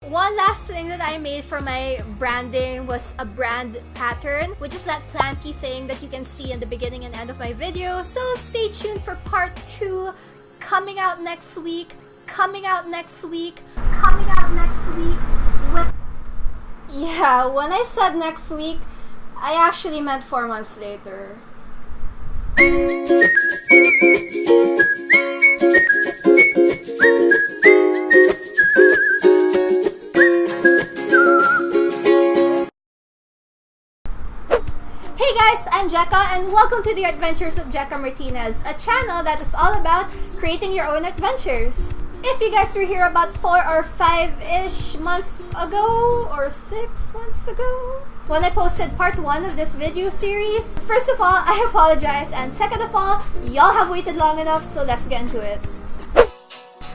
One last thing that I made for my branding was a brand pattern, which is that planty thing that you can see in the beginning and end of my video. So stay tuned for part 2, coming out next week, coming out next week, coming out next week. Yeah, when I said next week, I actually meant 4 months later. Hey guys, I'm Jeca and welcome to the Adventures of Jeca Martinez, a channel that is all about creating your own adventures. If you guys were here about 4 or 5-ish months ago, or 6 months ago, when I posted part 1 of this video series, first of all, I apologize, and second of all, y'all have waited long enough, so let's get into it.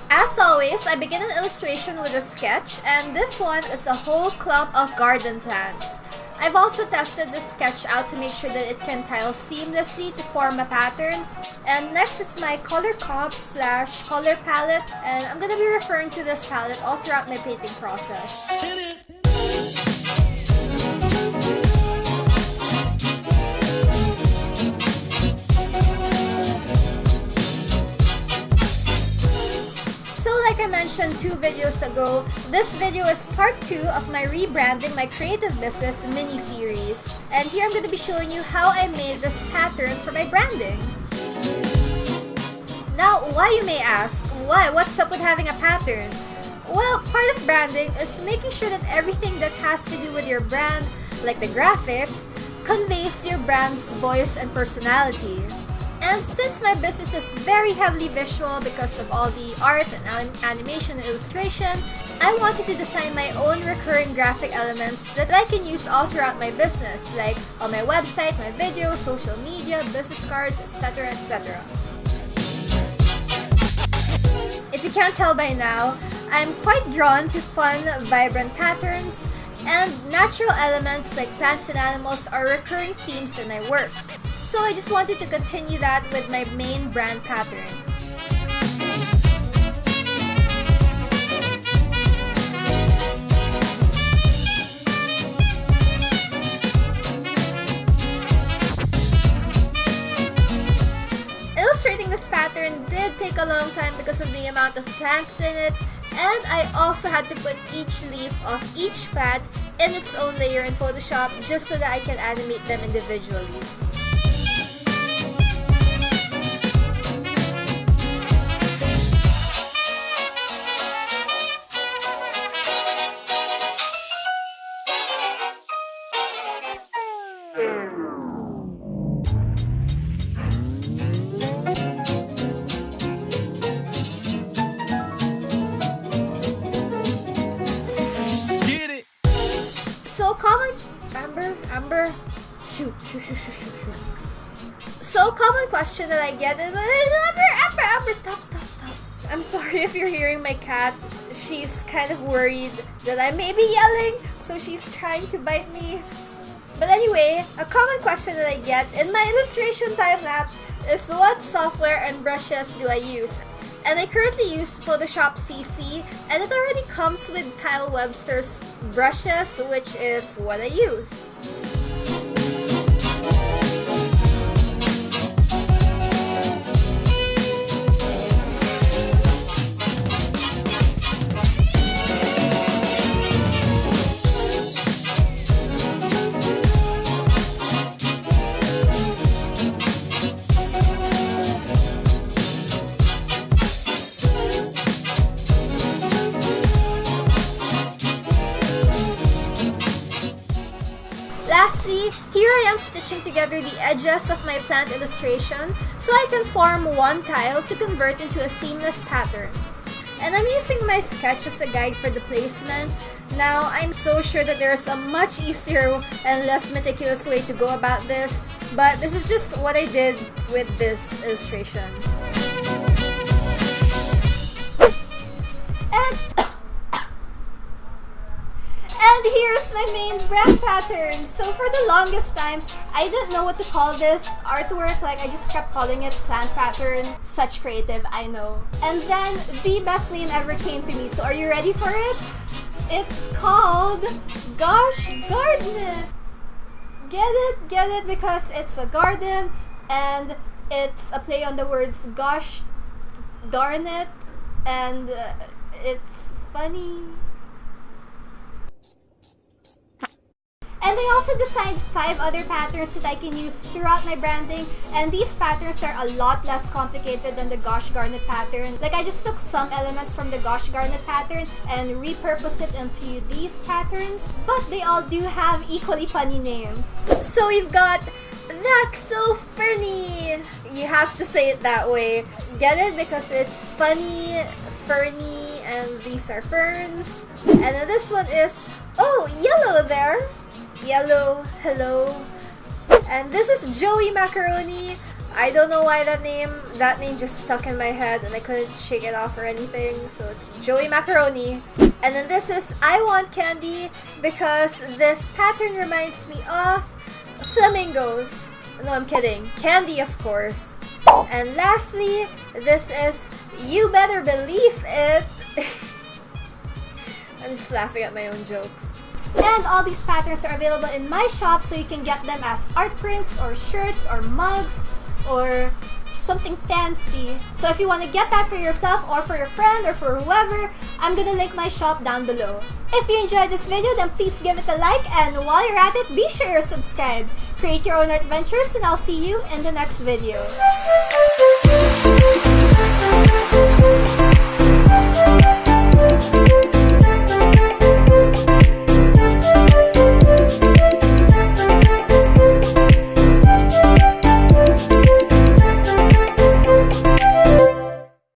As always, I begin an illustration with a sketch, and this one is a whole clump of garden plants. I've also tested this sketch out to make sure that it can tile seamlessly to form a pattern. And next is my color comp / color palette, and I'm gonna be referring to this palette all throughout my painting process. Like I mentioned 2 videos ago, this video is part 2 of my Rebranding My Creative Business mini-series. And here I'm going to be showing you how I made this pattern for my branding. Now, why you may ask? What's up with having a pattern? Well, part of branding is making sure that everything that has to do with your brand, like the graphics, conveys your brand's voice and personality. And since my business is very heavily visual because of all the art and animation and illustration, I wanted to design my own recurring graphic elements that I can use all throughout my business, like on my website, my videos, social media, business cards, etc, etc. If you can't tell by now, I'm quite drawn to fun, vibrant patterns, and natural elements like plants and animals are recurring themes in my work. So I just wanted to continue that with my main brand pattern. Illustrating this pattern did take a long time because of the amount of plants in it, and I also had to put each leaf of each plant in its own layer in Photoshop just so that I can animate them individually. So common question that I get is, Amber, stop. I'm sorry if you're hearing my cat. She's kind of worried that I may be yelling, so she's trying to bite me. But anyway, a common question that I get in my illustration time-lapse is what software and brushes do I use? And I currently use Photoshop CC, and it already comes with Kyle Webster's brushes, which is what I use. Lastly, here I am stitching together the edges of my plant illustration so I can form one tile to convert into a seamless pattern. And I'm using my sketch as a guide for the placement. Now, I'm so sure that there's a much easier and less meticulous way to go about this, but this is just what I did with this illustration. And here's my main brand pattern. So for the longest time, I didn't know what to call this artwork. Like, I just kept calling it plant pattern. Such creative, I know. And then the best name ever came to me. So are you ready for it? It's called Gosh Garden It. Get it? Get it? Because it's a garden and it's a play on the words gosh darn it, and it's funny. And I also designed 5 other patterns that I can use throughout my branding, and these patterns are a lot less complicated than the Gosh Garnet pattern. Like, I just took some elements from the Gosh Garnet pattern and repurposed it into these patterns, but they all do have equally funny names. So we've got That's So Ferny! You have to say it that way. Get it? Because it's funny, ferny, and these are ferns. And then this one is, oh, yellow there! Yellow, hello. And this is Joey Macaroni. I don't know why that name just stuck in my head and I couldn't shake it off or anything, so it's Joey Macaroni. And then this is I Want Candy, because this pattern reminds me of flamingos. No, I'm kidding. Candy, of course. And lastly, this is You Better Believe It. I'm just laughing at my own jokes. And all these patterns are available in my shop, so you can get them as art prints or shirts or mugs or something fancy. So if you want to get that for yourself or for your friend or for whoever, I'm gonna link my shop down below. If you enjoyed this video, then please give it a like, and while you're at it, be sure to subscribe. Create your own adventures, and I'll see you in the next video.